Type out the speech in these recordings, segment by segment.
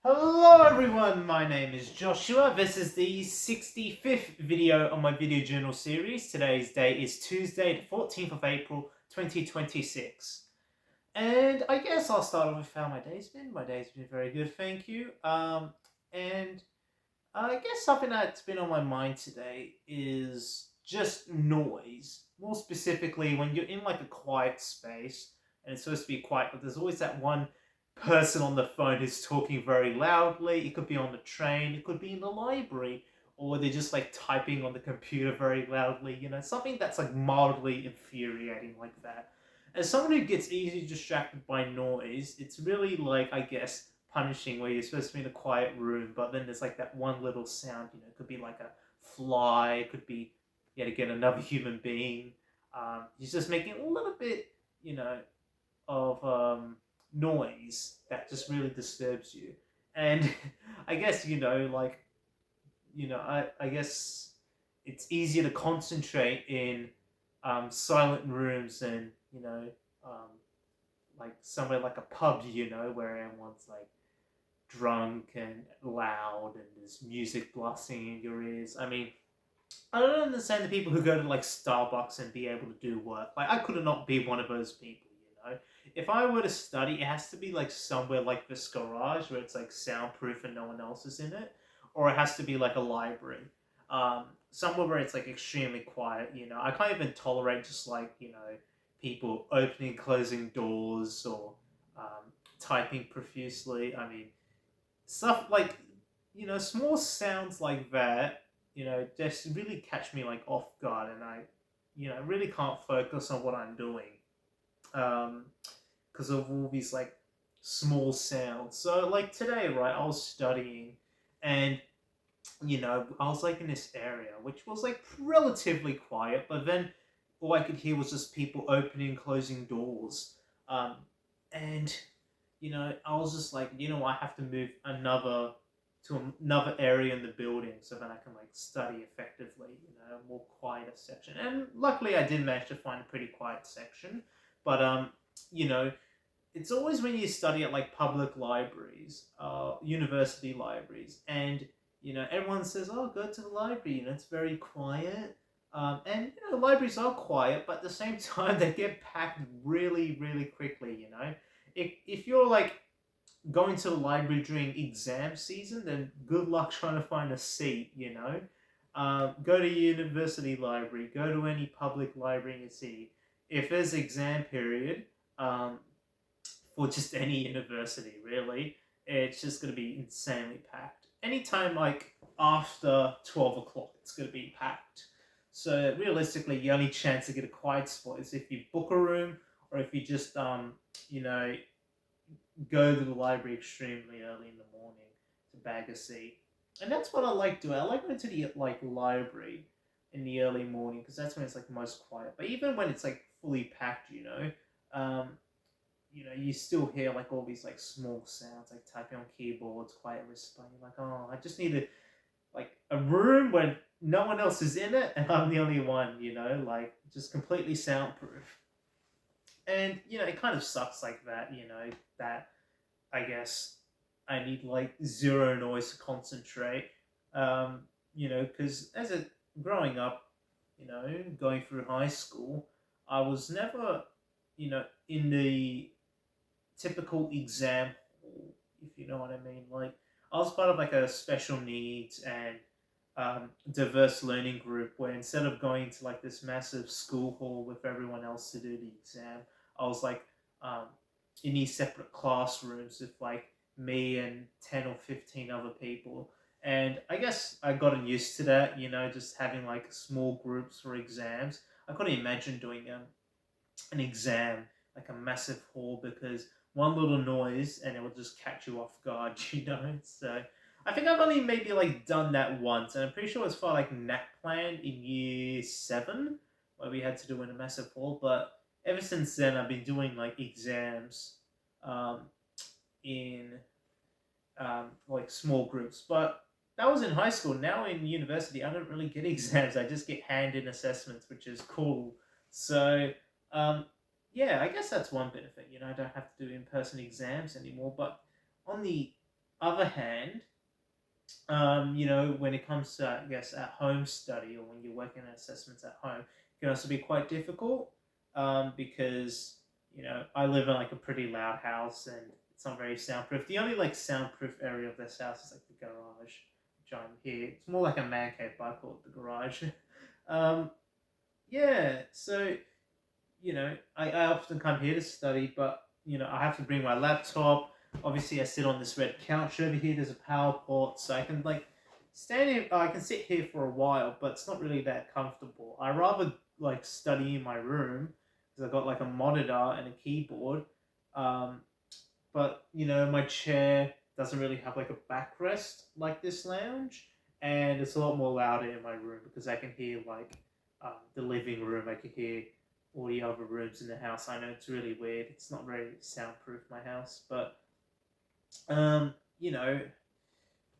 Hello everyone, my name is Joshua. This is the 65th video on my video journal series. Today's date is Tuesday, the 14th of April, 2026. And I guess I'll start off with how my day's been. My day's been very good, thank you. And I guess something that's been on my mind today is just noise. More specifically, when you're in like a quiet space and it's supposed to be quiet, but there's always that one person on the phone who's talking very loudly. It could be on the train, it could be in the library, or they're just like typing on the computer very loudly. Something that's like mildly infuriating like that. As someone who gets easily distracted by noise, it's really like, I guess, punishing where you're supposed to be in a quiet room, but then there's like that one little sound. It could be like a fly, it could be yet again another human being. He's just making a little bit, you know, of noise that just really disturbs you. And I guess I guess it's easier to concentrate in silent rooms and um, like somewhere like a pub, where everyone's like drunk and loud and there's music blasting in your ears. I mean, I don't understand the people who go to like Starbucks and be able to do work. Like, I could not be one of those people. If I were to study, it has to be like somewhere like this garage where it's like soundproof and no one else is in it, or it has to be like a library, somewhere where it's like extremely quiet. I can't even tolerate just like people opening, closing doors or typing profusely. I mean, stuff like small sounds like that just really catch me like off guard, and I really can't focus on what I'm doing because of all these like small sounds. So like today, right, I was studying, and I was like in this area which was like relatively quiet, but then all I could hear was just people opening and closing doors. um, and I was just like, I have to move another area in the building so that I can like study effectively, a more quieter section. And luckily, I did manage to find a pretty quiet section. But you know, it's always when you study at like public libraries, university libraries, and everyone says, "Oh, go to the library. It's very quiet." And libraries are quiet, but at the same time, they get packed really, really quickly. If you're like going to the library during exam season, then good luck trying to find a seat. Go to university library, go to any public library in your city. If there's exam period, for just any university, really, it's just going to be insanely packed. Anytime like after 12 o'clock, it's going to be packed. So realistically, the only chance to get a quiet spot is if you book a room, or if you just you know go to the library extremely early in the morning to bag a seat. And that's what I like doing. I like going to the like library in the early morning because that's when it's like most quiet. But even when it's like fully packed, um, you still hear like all these like small sounds, like typing on keyboards, quiet whispering. You're like, oh, I just need a room when no one else is in it and I'm the only one. Like just completely soundproof. And it kind of sucks like that. That I guess I need like zero noise to concentrate. Because as a growing up, going through high school, I was never, in the typical exam hall, if you know what I mean. Like, I was part of like a special needs and diverse learning group where instead of going to like this massive school hall with everyone else to do the exam, I was like um, in these separate classrooms with like me and 10 or 15 other people. And I guess I gotten used to that, just having like small groups for exams. I couldn't imagine doing an exam like a massive hall because one little noise and it will just catch you off guard, So I think I've only maybe like done that once, and I'm pretty sure it's for like NAT plan in year 7 where we had to do in a massive hall. But ever since then, I've been doing like exams um, in like small groups. But that was in high school. Now in university, I don't really get exams. I just get hand-in assessments, which is cool. So um, yeah, I guess that's one benefit. I don't have to do in-person exams anymore. But on the other hand, when it comes to, I guess, at home study or when you're working on assessments at home, it can also be quite difficult because, I live in like a pretty loud house and it's not very soundproof. The only like soundproof area of this house is like the garage, which I'm here. It's more like a man cave, but I call it the garage. um, yeah, so I often come here to study, but I have to bring my laptop. Obviously, I sit on this red couch over here. There's a power port, so I can like stand here. I can sit here for a while, but it's not really that comfortable. I rather like study in my room because I've got like a monitor and a keyboard. Um, but my chair doesn't really have like a backrest like this lounge, and it's a lot more louder in my room because I can hear like the living room. I can hear all the other rooms in the house. I know it's really weird. It's not very soundproof, my house, but um, you know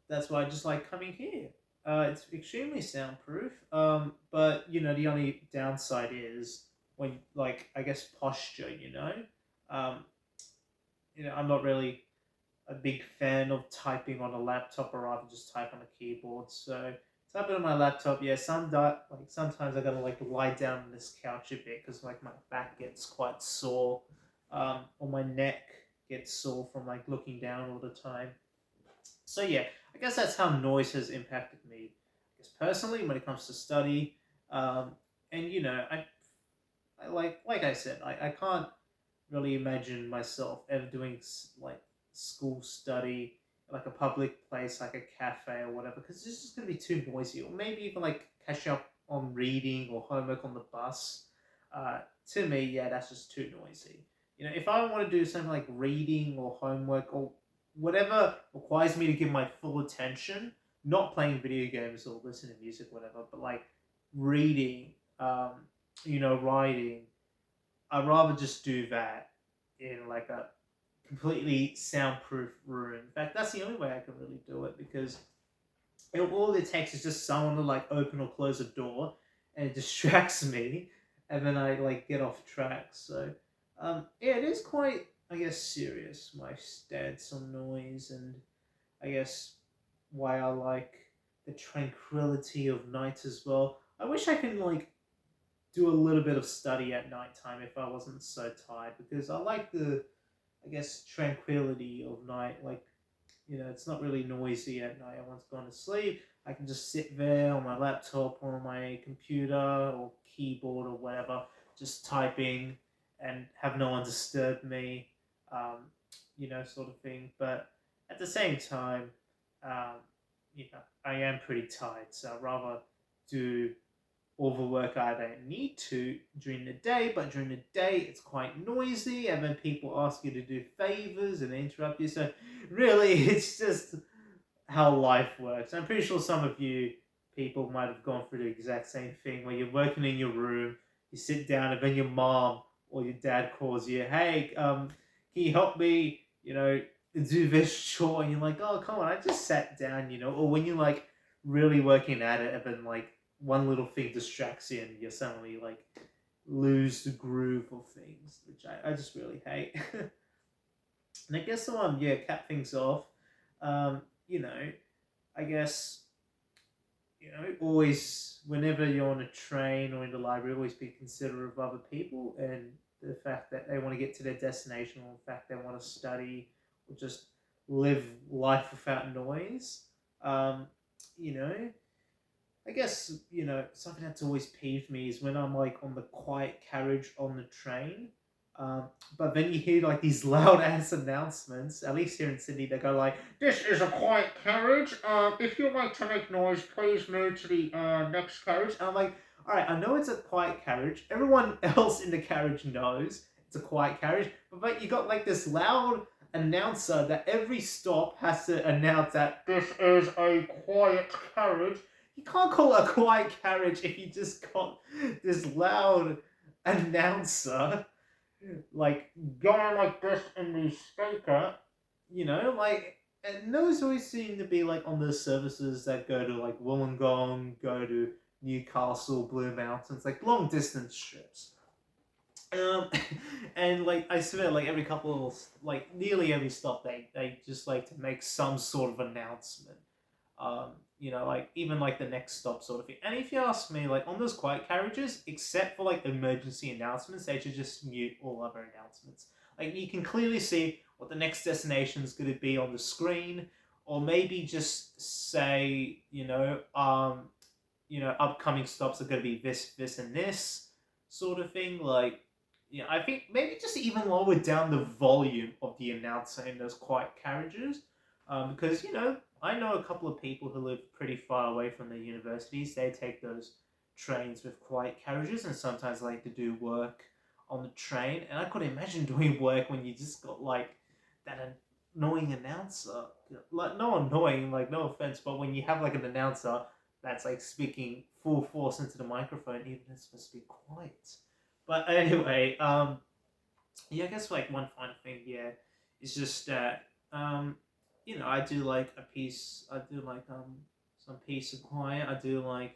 that's why I just like coming here. It's extremely soundproof. But the only downside is when like I guess posture. Um, I'm not really a big fan of typing on a laptop, or rather just type on a keyboard. So typing on my laptop, yeah, sometimes I gotta like lie down on this couch a bit because like my back gets quite sore, or my neck gets sore from like looking down all the time. So yeah, I guess that's how noise has impacted me. I guess personally, when it comes to study, um, and I like I said, I can't really imagine myself ever doing like school study like a public place like a cafe or whatever because it's just going to be too noisy, or maybe even like catch up on reading or homework on the bus. To me, yeah, that's just too noisy. If I want to do something like reading or homework or whatever requires me to give my full attention, not playing video games or listening to music, whatever, but like reading, writing, I'd rather just do that in like a completely soundproof room. In fact, that's the only way I can really do it because all it takes is just someone to like open or close a door, and it distracts me, and then I like get off track. So, yeah, it is quite, I guess, serious my stance on noise, and I guess why I like the tranquility of night as well. I wish I could like do a little bit of study at nighttime if I wasn't so tired because I like the, I guess, tranquility of night. Like, it's not really noisy at night. Everyone's gone to sleep. I can just sit there on my laptop or on my computer or keyboard or whatever, just typing and have no one disturb me, sort of thing. But at the same time, um, I am pretty tired, so I'd rather do all the work I don't need to during the day, but during the day it's quite noisy, and then people ask you to do favors and they interrupt you. So, really, it's just how life works. I'm pretty sure some of you people might have gone through the exact same thing where you're working in your room, you sit down, and then your mom or your dad calls you, hey, can you help me, do this chore? And you're like, oh, come on, I just sat down, or when you're like really working at it, and then like one little thing distracts you and you suddenly like lose the groove of things, which I just really hate. And I guess yeah, cap things off. Um, you know, I guess always whenever you're on a train or in the library, always be considerate of other people and the fact that they want to get to their destination, or the fact they want to study or just live life without noise. Um, you know, I guess, something that's always peeved me is when I'm like on the quiet carriage on the train. Um, but then you hear like these loud ass announcements, at least here in Sydney, they go like, this is a quiet carriage. If you'd like to make noise, please move to the next carriage. And I'm like, alright, I know it's a quiet carriage. Everyone else in the carriage knows it's a quiet carriage. But you got like this loud announcer that every stop has to announce that this is a quiet carriage. You can't call it a quiet carriage if you just got this loud announcer like going like this in the speaker, like, and those always seem to be like on the services that go to like Wollongong, go to Newcastle, Blue Mountains, like long distance trips. Um, and like I swear, like every couple of like nearly every stop, they just like to make some sort of announcement. Like even like the next stop sort of thing. And if you ask me, like on those quiet carriages, except for like emergency announcements, they should just mute all other announcements. Like you can clearly see what the next destination is going to be on the screen, or maybe just say, upcoming stops are going to be this, and this sort of thing. Like, yeah, I think maybe just even lower down the volume of the announcer in those quiet carriages, because I know a couple of people who live pretty far away from the universities. They take those trains with quiet carriages, and sometimes like to do work on the train. And I could imagine doing work when you just got like that annoying announcer. Like no annoying, like no offense, but when you have like an announcer that's like speaking full force into the microphone, even if it's supposed to be quiet. But anyway, yeah, I guess like one final thing, yeah, is just that I do like a piece. I do like some peace and quiet. I do like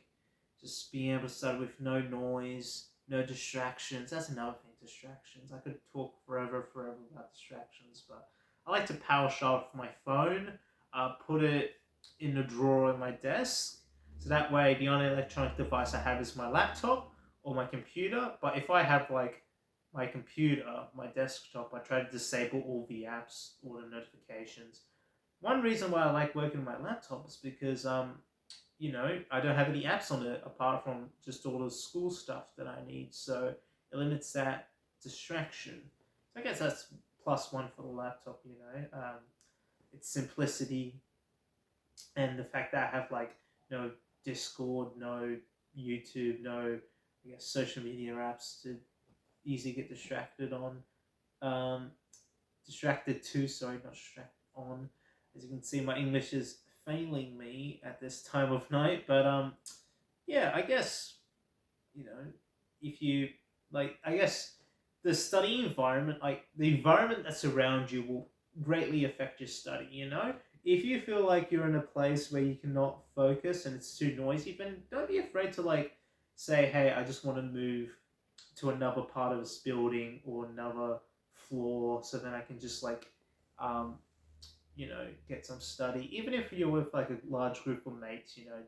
just being able to study with no noise, no distractions. That's another thing, distractions. I could talk forever about distractions, but I like to power shut off my phone, put it in a drawer in my desk, so that way the only electronic device I have is my laptop or my computer. But if I have like my computer, my desktop, I try to disable all the apps, all the notifications. One reason why I like working on my laptop is because I don't have any apps on it apart from just all the school stuff that I need. So it limits that distraction. So I guess that's plus one for the laptop. Its simplicity and the fact that I have like no Discord, no YouTube, no I guess social media apps to easily get distracted on. Um, Distracted to, sorry, not distracted on. As you can see, my English is failing me at this time of night. But yeah, I guess you know, if you like, I guess the study environment, like the environment that's around you, will greatly affect your study. If you feel like you're in a place where you cannot focus and it's too noisy, then don't be afraid to like say, "Hey, I just want to move to another part of this building or another floor, so then I can just like, um, get some study." Even if you're with like a large group of mates, you know,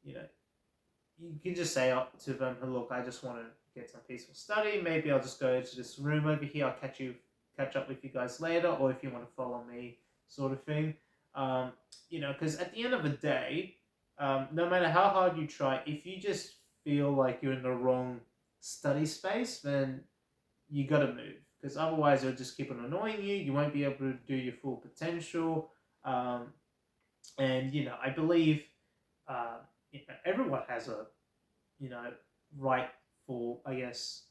you can just say up to them, "Look, I just want to get some peaceful study. Maybe I'll just go to this room over here. I'll catch up with you guys later, or if you want to follow me, sort of thing." Because at the end of the day, no matter how hard you try, if you just feel like you're in the wrong study space, then you gotta move. Because otherwise, it'll just keep on annoying you. You won't be able to do your full potential. Um, and I believe everyone has a you know, right for, I guess,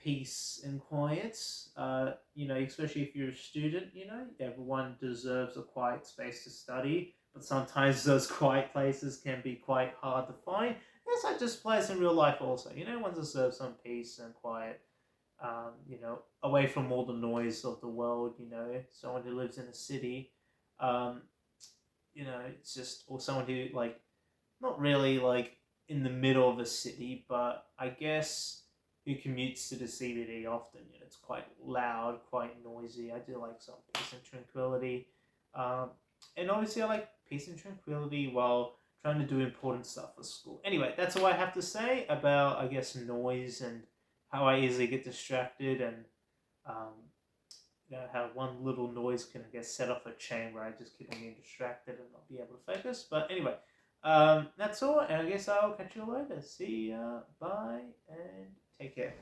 peace and quiet. Especially if you're a student, everyone deserves a quiet space to study, but sometimes those quiet places can be quite hard to find. Yes, I just plays in real life also. One deserves some peace and quiet, away from all the noise of the world, someone who lives in a city, um, it's just, or someone who, like, not really like in the middle of a city, but I guess who commutes to the CBD often. It's quite loud, quite noisy. I do like some peace and tranquility, um, and obviously I like peace and tranquility while trying to do important stuff for school. Anyway, that's all I have to say about, I guess, noise and how I easily get distracted, and um, how one little noise can get set off a chain where I just keep on getting distracted and not be able to focus. But anyway, that's all, and I guess I'll catch you later. See ya, bye, and take care.